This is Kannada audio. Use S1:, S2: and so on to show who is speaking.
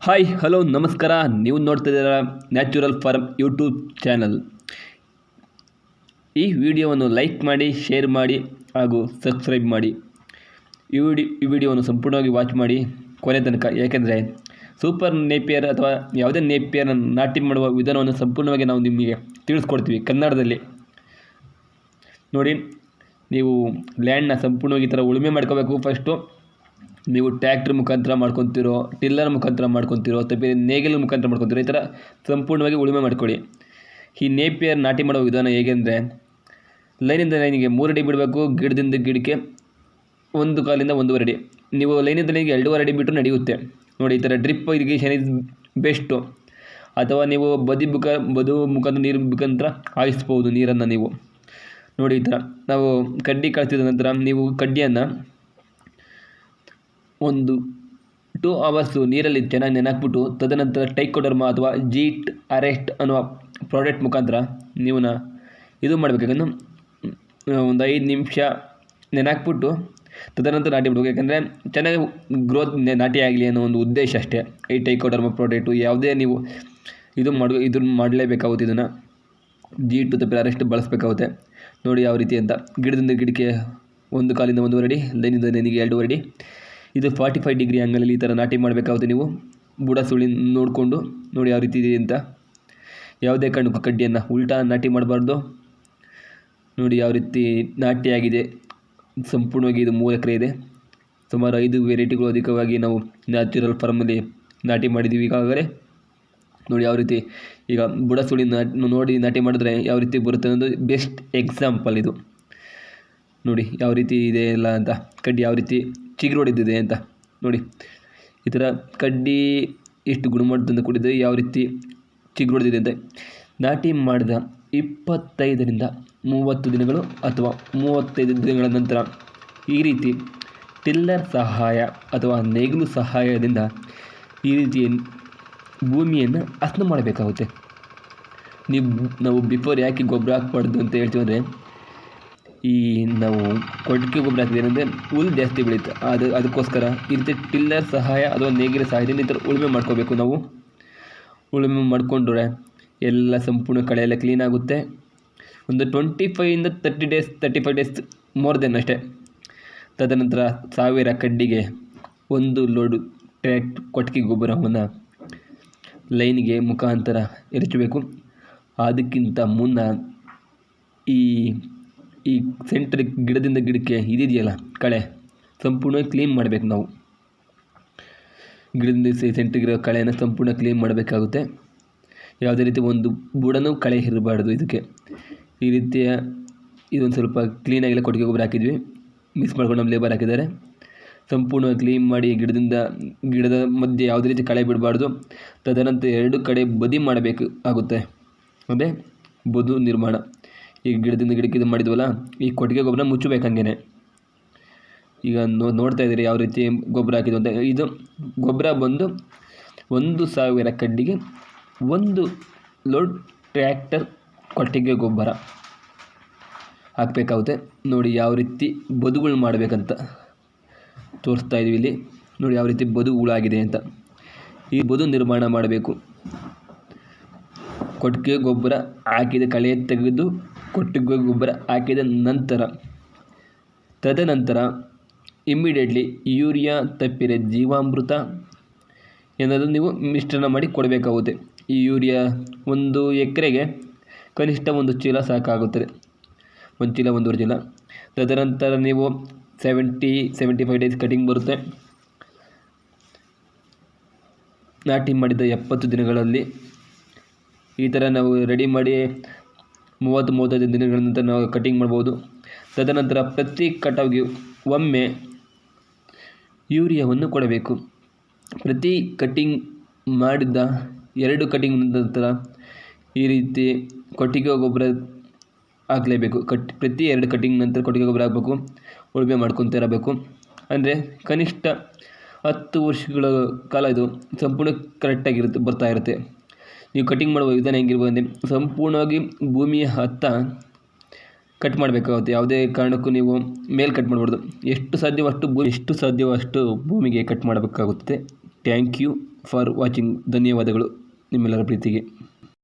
S1: ಹಾಯ್ ಹಲೋ ನಮಸ್ಕಾರ. ನೀವು ನೋಡ್ತಿದ್ದೀರಾ ನ್ಯಾಚುರಲ್ ಫಾರ್ಮ್ ಯೂಟ್ಯೂಬ್ ಚಾನಲ್. ಈ ವಿಡಿಯೋವನ್ನು ಲೈಕ್ ಮಾಡಿ, ಶೇರ್ ಮಾಡಿ ಹಾಗೂ ಸಬ್ಸ್ಕ್ರೈಬ್ ಮಾಡಿ. ಈ ವಿಡಿಯೋವನ್ನು ಸಂಪೂರ್ಣವಾಗಿ ವಾಚ್ ಮಾಡಿ ಕೊನೆ ತನಕ, ಏಕೆಂದರೆ ಸೂಪರ್ ನೇಪಿಯರ್ ಅಥವಾ ಯಾವುದೇ ನೇಪಿಯರ್ನ ನಾಟಿ ಮಾಡುವ ವಿಧಾನವನ್ನು ಸಂಪೂರ್ಣವಾಗಿ ನಾವು ನಿಮಗೆ ತಿಳಿಸ್ಕೊಡ್ತೀವಿ ಕನ್ನಡದಲ್ಲಿ. ನೋಡಿ, ನೀವು ಲ್ಯಾಂಡ್ನ ಸಂಪೂರ್ಣವಾಗಿ ಈ ಥರ ಉಳುಮೆ ಮಾಡ್ಕೋಬೇಕು. ಫಸ್ಟು ನೀವು ಟ್ರ್ಯಾಕ್ಟ್ರ್ ಮುಖಾಂತರ ಮಾಡ್ಕೊತಿರೋ, ಟಿಲ್ಲರ್ ಮುಖಾಂತರ ಮಾಡ್ಕೊತಿರೋ, ಅಥವಾ ನೇಗಿಲ ಮುಖಾಂತರ ಮಾಡ್ಕೊತಿರೋ, ಈ ಥರ ಸಂಪೂರ್ಣವಾಗಿ ಉಳುಮೆ ಮಾಡ್ಕೊಳ್ಳಿ. ಈ ನೇಪಿಯರ್ ನಾಟಿ ಮಾಡುವ ವಿಧಾನ ಹೇಗೆ ಅಂದರೆ, ಲೈನಿಂದ ಲೈನಿಗೆ 3 ಅಡಿ ಬಿಡಬೇಕು. ಗಿಡದಿಂದ ಗಿಡಕ್ಕೆ 1 ಕಾಲಿಂದ 1.5 ಅಡಿ. ನೀವು ಲೈನಿಂದ ಲೈನಿಗೆ 2.5 ಅಡಿ ಬಿಟ್ಟು ನಡೆಯುತ್ತೆ. ನೋಡಿ, ಈ ಥರ ಡ್ರಿಪ್ ಇರಿಗೇಷನ್ ಇಸ್ ಬೆಸ್ಟು. ಅಥವಾ ನೀವು ಬದು ಮುಖಾಂತರ ನೀರು ಮುಖಾಂತರ ಹಾಯಿಸ್ಬೋದು ನೀರನ್ನು ನೀವು. ನೋಡಿ, ಈ ಥರ ನಾವು ಕಡ್ಡಿ ಕಳಿಸಿದ ನಂತರ ನೀವು ಕಡ್ಡಿಯನ್ನು 1-2 ಅವರ್ಸು ನೀರಲ್ಲಿ ಚೆನ್ನಾಗಿ ನೆನೆಹಾಕ್ಬಿಟ್ಟು, ತದನಂತರ ಟೈಕೋಡರ್ಮಾ ಅಥವಾ ಜೀಟ್ ಅರೆಸ್ಟ್ ಅನ್ನುವ ಪ್ರಾಡಕ್ಟ್ ಮುಖಾಂತರ ನೀವು ಇದು ಮಾಡಬೇಕಾಗಂದು 5 ನಿಮಿಷ ನೆನೆಹಾಕ್ಬಿಟ್ಟು ತದನಂತರ ನಾಟಿ ಬಿಡಬೇಕು. ಯಾಕಂದರೆ ಚೆನ್ನಾಗಿ ಗ್ರೋತ್ ನಾಟಿ ಆಗಲಿ ಅನ್ನೋ ಒಂದು ಉದ್ದೇಶ ಅಷ್ಟೇ. ಈ ಟೈಕೋಡರ್ಮಾ ಪ್ರಾಡಕ್ಟು ಯಾವುದೇ ನೀವು ಇದನ್ನು ಮಾಡಲೇಬೇಕಾಗುತ್ತೆ. ಇದನ್ನು ಜೀಟು ತಪ್ಪಿ ಅರೆಸ್ಟ್ ಬಳಸಬೇಕಾಗುತ್ತೆ. ನೋಡಿ ಯಾವ ರೀತಿ ಅಂತ. ಗಿಡದಿಂದ ಗಿಡಕ್ಕೆ 1 ಕಾಲಿಂದ 1.5 ಅಡಿ, ಲೈನಿಂದ ಲೈನಿಗೆ 2.5 ಅಡಿ. ಇದು 45 ಡಿಗ್ರಿ ಆ್ಯಂಗಲಲ್ಲಿ ಈ ಥರ ನಾಟಿ ಮಾಡಬೇಕಾಗುತ್ತೆ. ನೀವು ಬುಡ ಸುಳಿ ನೋಡಿಕೊಂಡು ನೋಡಿ ಯಾವ ರೀತಿ ಇದೆ ಅಂತ. ಯಾವುದೇ ಕಾರಣಕ್ಕೂ ಕಡ್ಡಿಯನ್ನು ಉಲ್ಟಾ ನಾಟಿ ಮಾಡಬಾರ್ದು. ನೋಡಿ ಯಾವ ರೀತಿ ನಾಟಿ ಆಗಿದೆ. ಸಂಪೂರ್ಣವಾಗಿ ಇದು 3 ಎಕರೆ ಇದೆ. ಸುಮಾರು 5 ವೆರೈಟಿಗಳು ಅಧಿಕವಾಗಿ ನಾವು ನ್ಯಾಚುರಲ್ ಫಾರ್ಮಲ್ಲಿ ನಾಟಿ ಮಾಡಿದ್ದೀವಿ ಈಗಾಗಲೇ. ನೋಡಿ ಯಾವ ರೀತಿ ಈಗ ಬುಡ ಸುಳಿ ನೋಡಿ ನಾಟಿ ಮಾಡಿದ್ರೆ ಯಾವ ರೀತಿ ಬರುತ್ತೆ ಅನ್ನೋದು ಬೆಸ್ಟ್ ಎಕ್ಸಾಂಪಲ್ ಇದು. ನೋಡಿ ಯಾವ ರೀತಿ ಇದೆ ಎಲ್ಲ ಅಂತ, ಕಡ್ಡಿ ಯಾವ ರೀತಿ ಚಿಗುರೊಡೆದಿದೆ ಅಂತ. ನೋಡಿ ಈ ಥರ ಕಡ್ಡಿ ಎಷ್ಟು ಗುಣಮಟ್ಟದಿಂದ ಕೂಡಿದೆ, ಯಾವ ರೀತಿ ಚಿಗುರೊಡೆದಿದೆ ಅಂತ. ನಾಟಿ ಮಾಡಿದ 25ರಿಂದ 30 ದಿನಗಳು ಅಥವಾ 35 ದಿನಗಳ ನಂತರ ಈ ರೀತಿ ಟಿಲ್ಲರ್ ಸಹಾಯ ಅಥವಾ ನೇಗಿಲು ಸಹಾಯದಿಂದ ಈ ರೀತಿ ಭೂಮಿಯನ್ನು ಹಸನು ಮಾಡಬೇಕಾಗುತ್ತೆ. ನಾವು ಬಿಫೋರ್ ಯಾಕೆ ಗೊಬ್ಬರ ಹಾಕಬಾರ್ದು ಅಂತ ಹೇಳ್ತೀವಿ ಅಂದರೆ, ಈ ನಾವು ಕೊಟ್ಟಿಗೆ ಗೊಬ್ಬರ ಹಾಕಿದ್ರೆ ಏನಂದರೆ ಹುಲ್ಲು ಜಾಸ್ತಿ ಬೆಳೀತೆ. ಅದಕ್ಕೋಸ್ಕರ ಈ ರೀತಿ ಟಿಲ್ಲರ್ ಸಹಾಯ ಅಥವಾ ನೇಗಿಲ ಸಹಾಯದಿಂದ ಈ ಥರ ಉಳುಮೆ ಮಾಡ್ಕೋಬೇಕು. ನಾವು ಉಳುಮೆ ಮಾಡಿಕೊಂಡ್ರೆ ಎಲ್ಲ ಸಂಪೂರ್ಣ ಕಳೆ ಎಲ್ಲ ಕ್ಲೀನ್ ಆಗುತ್ತೆ. ಒಂದು 25ರಿಂದ 35 ಡೇಸ್ ಮೋರ್ ದೆನ್ ಅಷ್ಟೇ. ತದನಂತರ 1000 ಕಡ್ಡಿಗೆ 1 ಲೋಡು ಕೊಟ್ಟಿಗೆ ಗೊಬ್ಬರವನ್ನು ಲೈನಿಗೆ ಮುಖಾಂತರ ಎರಚಬೇಕು. ಅದಕ್ಕಿಂತ ಮುನ್ನ ಈ ಸೆಂಟ್ರ್ ಗಿಡದಿಂದ ಗಿಡಕ್ಕೆ ಇದೆಯಲ್ಲ ಕಳೆ, ಸಂಪೂರ್ಣ ಕ್ಲೀನ್ ಮಾಡಬೇಕು. ನಾವು ಗಿಡದಿಂದ ಸೆಂಟ್ರಿಗಿರೋ ಕಳೆಯನ್ನು ಸಂಪೂರ್ಣ ಕ್ಲೀನ್ ಮಾಡಬೇಕಾಗುತ್ತೆ. ಯಾವುದೇ ರೀತಿ ಒಂದು ಬುಡನೂ ಕಳೆ ಇರಬಾರ್ದು ಇದಕ್ಕೆ. ಈ ರೀತಿಯ ಇದೊಂದು ಸ್ವಲ್ಪ ಕ್ಲೀನಾಗಿಲ್ಲ ಕೊಟ್ಟಿಗೆ ಗೊಬ್ಬರ ಹಾಕಿದ್ವಿ, ಮಿಕ್ಸ್ ಮಾಡ್ಕೊಂಡು ನಮ್ಮ ಲೇಬರ್ ಹಾಕಿದ್ದಾರೆ. ಸಂಪೂರ್ಣ ಕ್ಲೀನ್ ಮಾಡಿ ಗಿಡದ ಮಧ್ಯೆ ಯಾವುದೇ ರೀತಿ ಕಳೆ ಬಿಡಬಾರ್ದು. ತದನಂತರ 2 ಕಡೆ ಬದಿ ಮಾಡಬೇಕು ಆಗುತ್ತೆ. ಅದೇ ಬದು ನಿರ್ಮಾಣ. ಈಗ ಗಿಡದಿಂದ ಗಿಡಕ್ಕೆ ಇದು ಮಾಡಿದ್ವಲ್ಲ, ಈ ಕೊಟ್ಟಿಗೆ ಗೊಬ್ಬರ ಮುಚ್ಚಬೇಕು ಹಂಗೇನೆ. ಈಗ ನೋಡ್ತಾ ಇದ್ದೀರಿ ಯಾವ ರೀತಿ ಗೊಬ್ಬರ ಹಾಕಿದ್ವು ಅಂತ. ಇದು ಗೊಬ್ಬರ ಬಂದು 1000 ಕಡ್ಡಿಗೆ 1 ಲೋಡ್ ಟ್ರ್ಯಾಕ್ಟರ್ ಕೊಟ್ಟಿಗೆ ಗೊಬ್ಬರ ಹಾಕಬೇಕಾಗುತ್ತೆ. ನೋಡಿ ಯಾವ ರೀತಿ ಬದುಗಳು ಮಾಡಬೇಕಂತ ತೋರಿಸ್ತಾ ಇದ್ದೀವಿ ಇಲ್ಲಿ. ನೋಡಿ ಯಾವ ರೀತಿ ಬದುಗಳಾಗಿದೆ ಅಂತ. ಈ ಬದು ನಿರ್ಮಾಣ ಮಾಡಬೇಕು. ಕೊಟ್ಟಿಗೆ ಗೊಬ್ಬರ ಹಾಕಿದ ಕಳೆ ತೆಗೆದು ಕೊಟ್ಟಿಗೆ ಗೊಬ್ಬರ ಹಾಕಿದ ನಂತರ ತದನಂತರ ಇಮ್ಮಿಡಿಯೇಟ್ಲಿ ಯೂರಿಯಾ ತಪ್ಪಿರೆ ಜೀವಾಮೃತ ಏನಾದರೂ ನೀವು ಮಿಶ್ರಣ ಮಾಡಿ ಕೊಡಬೇಕಾಗುತ್ತೆ. ಈ ಯೂರಿಯಾ 1 ಎಕರೆಗೆ ಕನಿಷ್ಠ 1 ಚೀಲ ಸಾಕಾಗುತ್ತದೆ. 1 ಚೀಲ 1.5 ಚೀಲ. ತದನಂತರ ನೀವು 75 ಡೇಸ್ ಕಟಿಂಗ್ ಬರುತ್ತೆ. ನಾಟಿ ಮಾಡಿದ 70 ದಿನಗಳಲ್ಲಿ ಈ ಥರ ನಾವು ರೆಡಿ ಮಾಡಿ 30-35 ದಿನಗಳ ನಂತರ ನಾವು ಕಟಿಂಗ್ ಮಾಡ್ಬೋದು. ತದನಂತರ ಪ್ರತಿ ಕಟಾವಿಗೆ ಒಮ್ಮೆ ಯೂರಿಯಾವನ್ನು ಕೊಡಬೇಕು. ಪ್ರತಿ ಕಟಿಂಗ್ ಮಾಡಿದ 2 ಕಟಿಂಗ್ ನಂತರ ಈ ರೀತಿ ಕೊಟ್ಟಿಗೆ ಗೊಬ್ಬರ ಹಾಕಲೇಬೇಕು. ಪ್ರತಿ 2 ಕಟಿಂಗ್ ನಂತರ ಕೊಟ್ಟಿಗೆ ಗೊಬ್ಬರ ಹಾಕಬೇಕು. ಉಳುಮೆ ಮಾಡ್ಕೊತಾ ಇರಬೇಕು. ಅಂದರೆ ಕನಿಷ್ಠ 10 ವರ್ಷಗಳ ಕಾಲ ಇದು ಸಂಪೂರ್ಣ ಕರೆಕ್ಟಾಗಿರುತ್ತೆ, ಬರ್ತಾ ಇರುತ್ತೆ. ನೀವು ಕಟಿಂಗ್ ಮಾಡುವ ವಿಧಾನ ಹೆಂಗಿರ್ಬೋದು ಅಂದರೆ, ಸಂಪೂರ್ಣವಾಗಿ ಭೂಮಿಯ ಹತ್ತ ಕಟ್ ಮಾಡಬೇಕಾಗುತ್ತೆ. ಯಾವುದೇ ಕಾರಣಕ್ಕೂ ನೀವು ಮೇಲೆ ಕಟ್ ಮಾಡಬಾರ್ದು. ಎಷ್ಟು ಸಾಧ್ಯವೋ ಅಷ್ಟು ಭೂಮಿಗೆ ಕಟ್ ಮಾಡಬೇಕಾಗುತ್ತದೆ. Thank you for watching. ಧನ್ಯವಾದಗಳು ನಿಮ್ಮೆಲ್ಲರ ಪ್ರೀತಿಗೆ.